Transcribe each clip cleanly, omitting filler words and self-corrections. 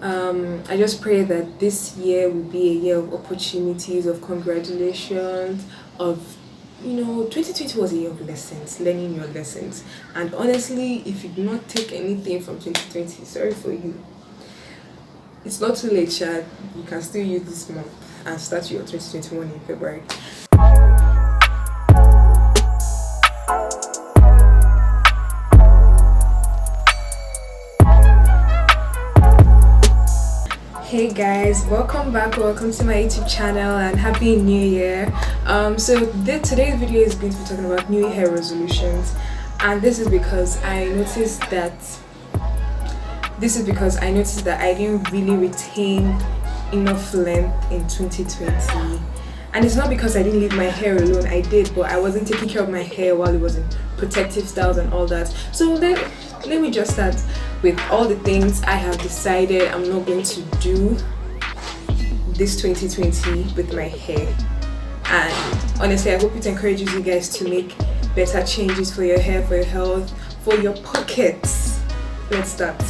I just pray that this year will be a year of opportunities, of congratulations, of 2020 was a year of lessons, learning your lessons. And honestly, if you do not take anything from 2020, sorry for you. It's not too late, Chad. You can still use this month and start your 2021 in February. Hey guys, welcome back, welcome to my YouTube channel, and happy new year. Today's video is going to be talking about new year resolutions, and this is because I noticed that I didn't really retain enough length in 2020. And it's not because I didn't leave my hair alone, I did, but I wasn't taking care of my hair while it was in protective styles and all that. So let me just start with all the things I have decided I'm not going to do this 2020 with my hair. And honestly, I hope it encourages you guys to make better changes for your hair, for your health, for your pockets. Let's start.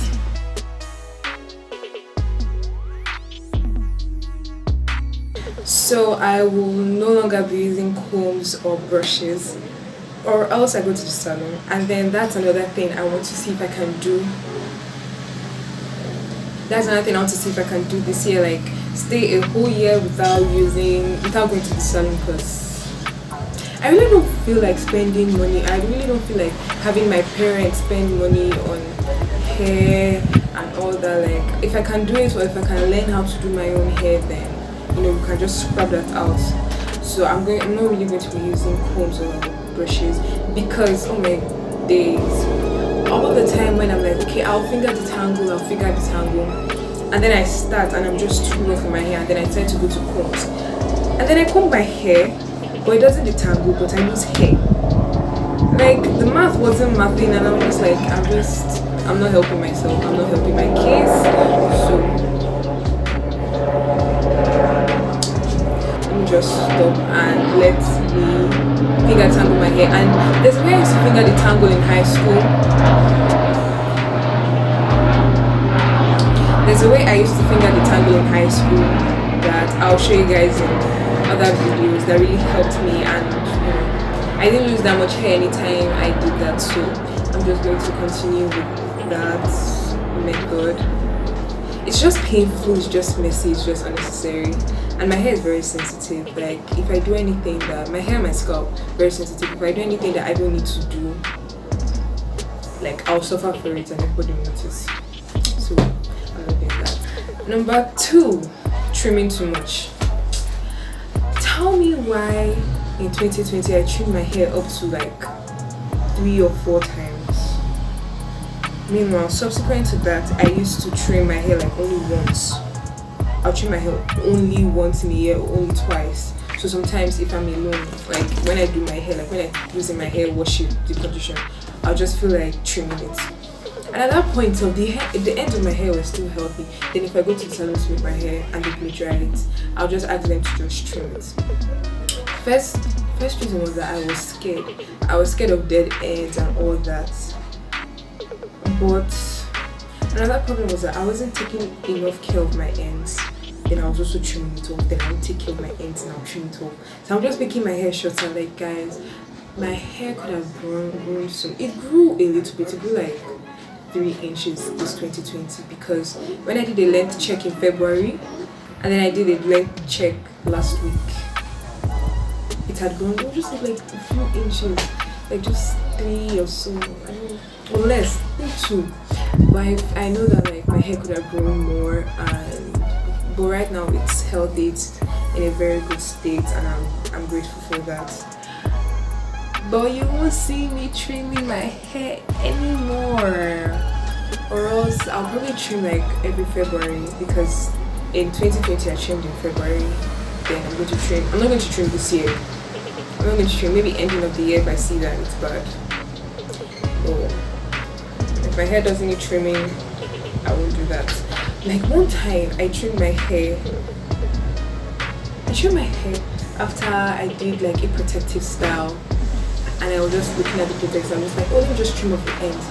So I will no longer be using combs or brushes, or else I go to the salon. And then that's another thing I want to see if I can do. That's another thing I want to see if I can do this year, like stay a whole year without going to the salon, because I really don't feel like spending money. I really don't feel like having my parents spend money on hair and all that. Like if I can do it, or if I can learn how to do my own hair, then we can just scrub that out. So I'm not really going to be using combs or brushes, because oh my days, all the time when I'm like, okay, I'll figure the tangle, and then I start and I'm just too rough for my hair, and then I tend to go to combs, and then I comb my hair, but it doesn't detangle, but I lose hair. Like the math wasn't mathing, and I'm just like, I'm not helping myself, I'm not helping my case. So just stop and let me finger tangle my hair. And there's a way I used to finger the tangle in high school. That I'll show you guys in other videos that really helped me, and I didn't lose that much hair anytime I did that, so I'm just going to continue with that method. It's just painful, it's just messy, it's just unnecessary. And my hair is very sensitive. Like if I do anything that my hair and my scalp very sensitive, if I do anything that I don't need to do, like I'll suffer for it and everybody will notice. So I'm not doing that. Number 2, trimming too much. Tell me why in 2020 I trimmed my hair up to like 3 or 4 times. Meanwhile, subsequent to that, I used to trim my hair like only once. I'll trim my hair only once in a year, or only twice. So sometimes if I'm alone, like when I do my hair, like when I'm using my hair wash it, the conditioner, I'll just feel like trimming it. And at that point, the ends of my hair were still healthy. Then if I go to the salon to make my hair and they blow dry it, I'll just ask them to just trim it. First reason was that I was scared. I was scared of dead ends and all that. But another problem was that I wasn't taking enough care of my ends. Then I was also trimming it off. Then I would take care of my ends and I'll trim it off. So I'm just making my hair shorter. Like guys, my hair could have grown soon. It grew a little bit. It grew like 3 inches this 2020, because when I did a length check in February and then I did a length check last week, it had grown. It was just like a few inches, like just 3 or so. Or less, 2. But I know that like my hair could have grown more, but right now it's healthy, it's in a very good state, and I'm grateful for that. But you won't see me trimming my hair anymore, or else I'll probably trim like every February, because in 2020 I trimmed in February. Then I'm not going to trim this year. I'm not going to trim, maybe ending of the year if I see that it's bad. If my hair doesn't need trimming, I won't do that. Like one time I trimmed my hair after I did like a protective style, and I was just looking at the protective. I was like, oh, let me just trim off the ends.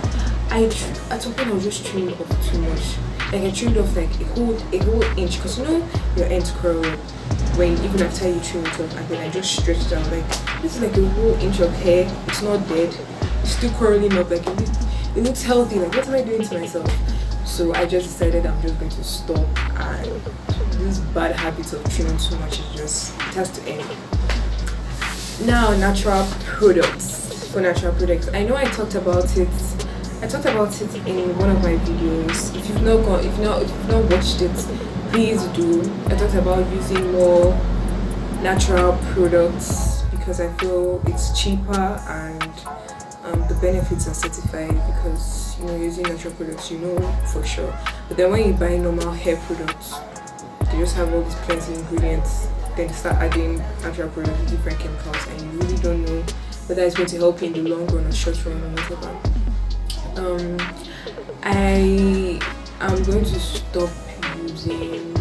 At some point I was just trimming off too much. Like I trimmed off like a whole inch, because you know your ends curl when even after you trim it off, and then I just stretched out. Like this is like a whole inch of hair. It's not dead. It's still curling up. Like it looks healthy. Like what am I doing to myself? So I just decided I'm just going to stop, and this bad habit of trimming too much it has to end. Now natural products. For natural products, I know I talked about it in one of my videos. If you've not watched it, please do. I talked about using more natural products because I feel it's cheaper, and the benefits are certified, because you know, using natural products, you know for sure. But then when you buy normal hair products, they just have all these plenty ingredients, then start adding natural products with different chemicals, and you really don't know whether it's going to help you in the long run or short run or whatever. I am going to stop using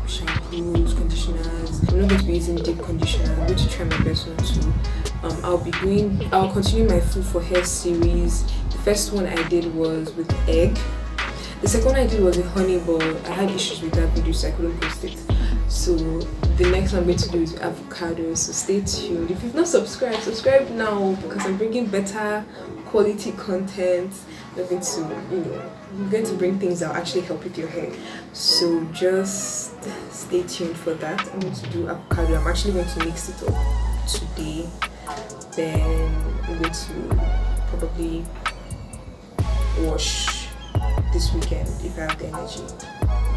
shampoos, conditioners. I'm not going to be using deep conditioner. I'm going to try my best not to. I'll continue my food for hair series. The first one I did was with egg. The second one I did was a honey ball. I had issues with that video, so I couldn't post it. So the next one I'm going to do is avocado. So stay tuned. If you've not subscribed, subscribe now, because I'm bringing better quality content. I'm going to bring things that will actually help with your hair. So just stay tuned for that. I'm going to do avocado. I'm actually going to mix it up today. Then I'm going to probably wash this weekend if I have the energy.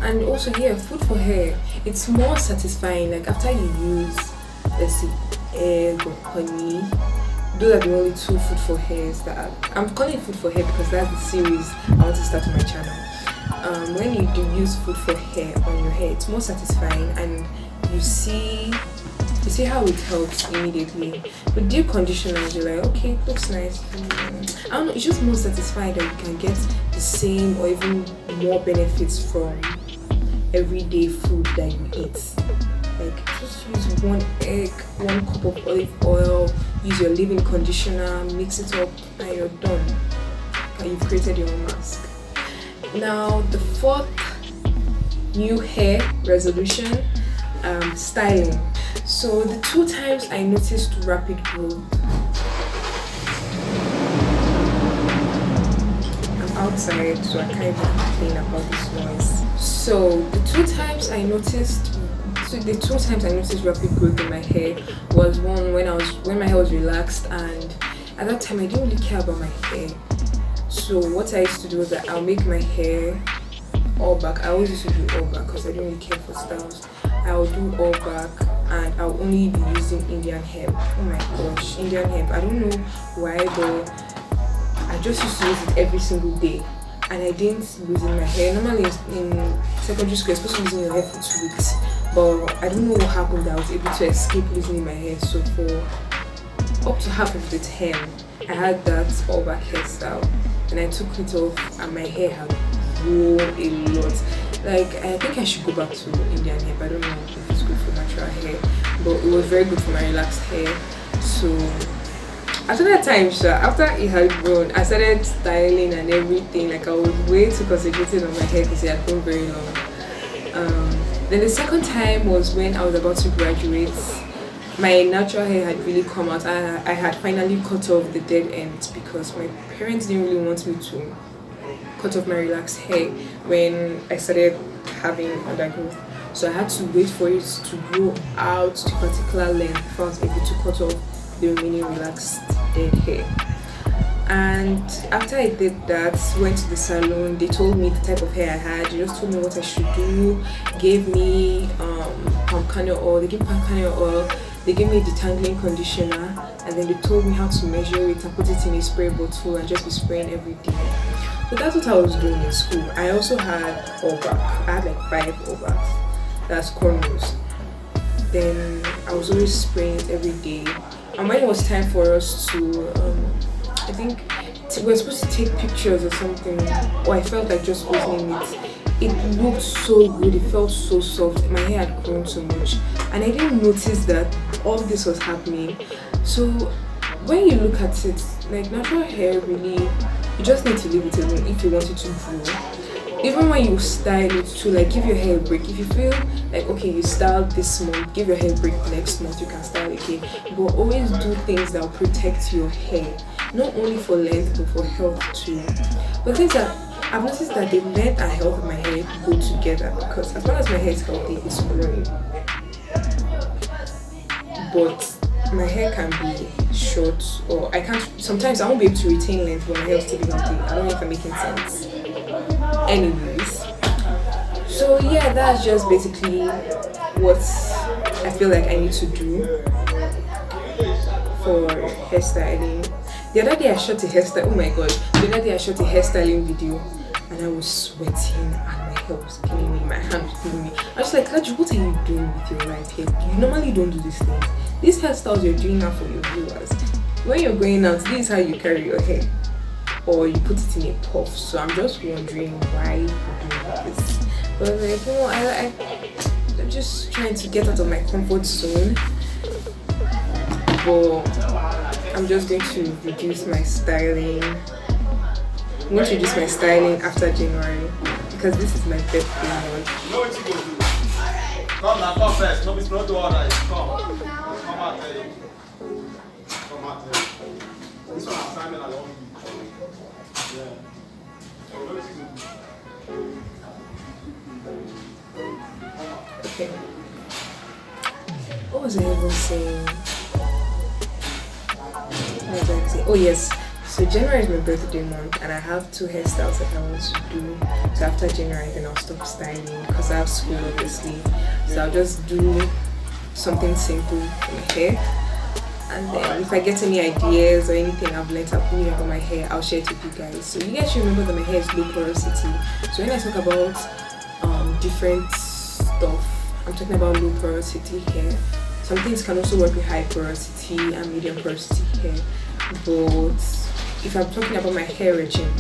And also, yeah, food for hair, it's more satisfying. Like after you use, let's say, egg or honey, those are the only two food for hairs that I'm calling it food for hair because that's the series I want to start on my channel. When you do use food for hair on your hair, it's more satisfying, and you see how it helps immediately. With deep conditioners, you're like, okay, it looks nice. I don't know, it's just more satisfying that you can get the same or even more benefits from everyday food that you eat. Like just use 1 egg, 1 cup of olive oil, use your leave-in conditioner, mix it up, and you're done. And you've created your own mask. Now the 4th new hair resolution, styling. So the 2 times I noticed rapid growth, I'm outside, so I can't even complain about this noise. So the 2 times I noticed rapid growth in my hair was one when my hair was relaxed, and at that time I didn't really care about my hair. So what I used to do was that I'll make my hair all back. I always used to do all back because I didn't really care for styles. I'll do all back, and I'll only be using Indian hemp. Oh my gosh, Indian hemp. I don't know why, but I just used to use it every single day, and I didn't loosen my hair. Normally in secondary school, you're supposed to loosen your hair for 2 weeks, but I don't know what happened that I was able to escape loosening my hair. So for up to half of the term, I had that all back hairstyle, and I took it off, and my hair had grown a lot. Like, I think I should go back to Indian hair, but I don't know if it's good for natural hair, but it was very good for my relaxed hair. So after that time, after it had grown, I started styling and everything. Like, I was way too concentrated on my hair because it had grown very long. Then the second time was when I was about to graduate. My natural hair had really come out, and I had finally cut off the dead ends because my parents didn't really want me to cut off my relaxed hair when I started having undergrowth. So I had to wait for it to grow out to a particular length before I was able to cut off the remaining relaxed dead hair. And after I did that, went to the salon, they told me the type of hair I had. They just told me what I should do, gave me palm kernel oil. They gave me palm kernel oil, they gave me detangling conditioner, and then they told me how to measure it and put it in a spray bottle and just be spraying every day. So that's what I was doing in school. I also had all back. I had like 5 all backs. That's cornrows. Then I was always spraying it every day. And when it was time for us to, I think we were supposed to take pictures or something, or I felt like just opening it. It looked so good. It felt so soft. My hair had grown so much, and I didn't notice that all this was happening. So when you look at it, like natural hair really, you just need to leave it alone if you want it to grow. even when you style it too, like give your hair a break. If you feel like okay, you styled this month, give your hair a break next month, you can style again. But always do things that will protect your hair, not only for length but for health too. But things that I've noticed that the length and health of my hair go together, because as long as my hair is healthy, it's growing. But my hair can be short, or I can't. Sometimes I won't be able to retain length when my hair is still healthy. I don't know if I'm making sense. Anyways, so yeah, that's just basically what I feel like I need to do for hairstyling. The other day I shot a hairstyle. Oh my god! The other day I shot a hairstyling video, and I was sweating, and my hair was killing me. My hand was killing me. I was like, Laju, what are you doing with your right hair? You normally don't do these things. These hairstyles you're doing now for your viewers. When you're going out, this is how you carry your hair, or you put it in a puff. So I'm just wondering why you're doing this. But like, you know, I'm just trying to get out of my comfort zone. But I'm just going to reduce my styling. I'm going to reduce my styling after January, because this is my birthday month. You know what you gonna do? Come now, come first. No, it's not do all that. Come. Come out there. Come out there. This one assignment I don't do. Yeah. So what is you Okay. What was I even saying? Oh yes, so January is my birthday month, and I have 2 hairstyles that I want to do. So after January, then I'll stop styling because I have school obviously. So I'll just do something simple for my hair, and then if I get any ideas or anything I've learned about my hair, I'll share it with you guys. So you guys should remember that my hair is low porosity. So when I talk about different stuff, I'm talking about low porosity hair. Some things can also work with high porosity and medium porosity hair, but if I'm talking about my hair regime,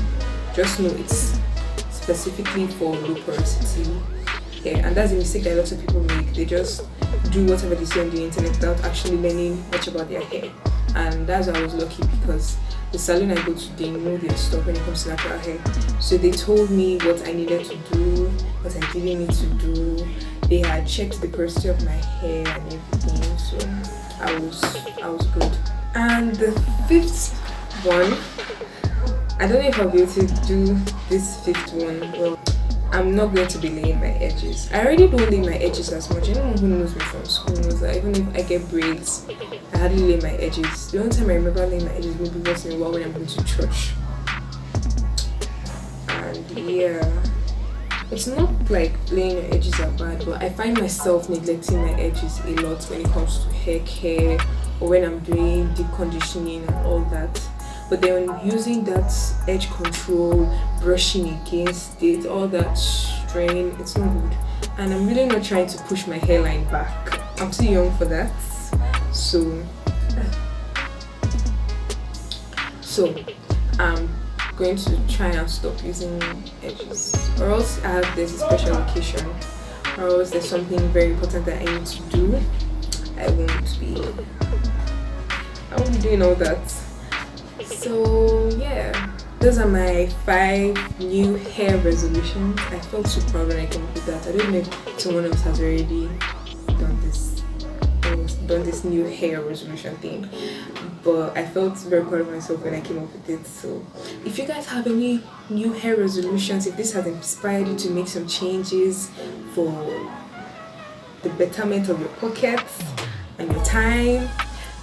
just know it's specifically for low porosity hair, and that's the mistake that lots of people make. They just do whatever they see on the internet without actually learning much about their hair, and that's why I was lucky, because the salon I go to, they know their stuff when it comes to natural hair. So they told me what I needed to do, what I didn't need to do. They had checked the porosity of my hair and everything, so I was good. And the 5th one, I don't know if I'll be able to do this 5th one. Well, I'm not going to be laying my edges. I already don't lay my edges as much. Anyone who knows me from school knows that even if I get braids, I hardly lay my edges. The only time I remember laying my edges maybe once in a while when I'm going to church. And yeah, it's not like laying your edges are bad, but I find myself neglecting my edges a lot when it comes to hair care, or when I'm doing deep conditioning and all that. But then using that edge control, brushing against it, all that strain, it's not good. And I'm really not trying to push my hairline back. I'm too young for that. So I'm going to try and stop using edges, or else I have this special occasion, or else there's something very important that I need to do. I won't be doing all that. So yeah, those are my 5 new hair resolutions. I felt so proud when I came up with that. I don't know if someone else has already done this new hair resolution thing, but I felt very proud of myself when I came up with it. So if you guys have any new hair resolutions, if this has inspired you to make some changes for the betterment of your pockets and your time,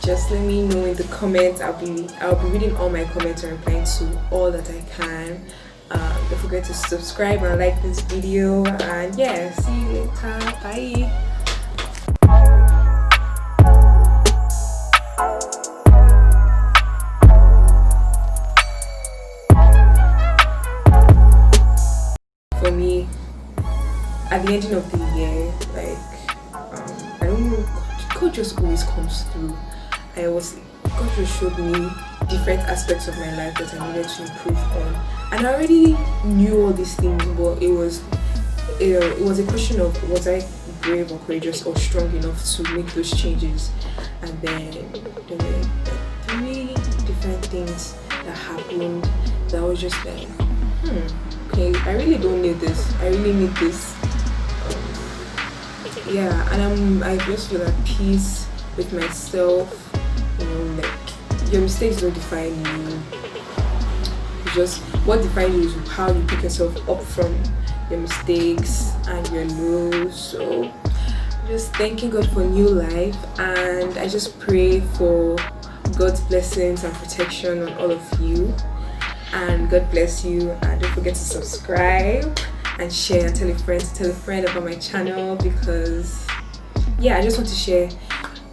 just let me know in the comments. I'll be reading all my comments and replying to all that I can. Don't forget to subscribe and like this video, and yeah, see you later. Bye. For me, at the ending of the year, like I don't know, God just always comes through. God just showed me different aspects of my life that I needed to improve on, and I already knew all these things, but it was a question of, was I brave or courageous or strong enough to make those changes? And then there were like 3 different things that happened that was just like, hey, I really don't need this. I really need this. Yeah, and I just feel at peace with myself. Like your mistakes don't define you. Just what defines you is how you pick yourself up from your mistakes and your lows. So just thanking God for new life, and I just pray for God's blessings and protection on all of you. And God bless you, and don't forget to subscribe and share and tell a friend about my channel, because yeah, I just want to share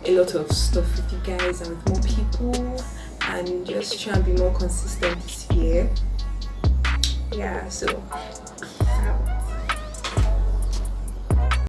a lot of stuff with you guys and with more people, and just try and be more consistent this year. Yeah, so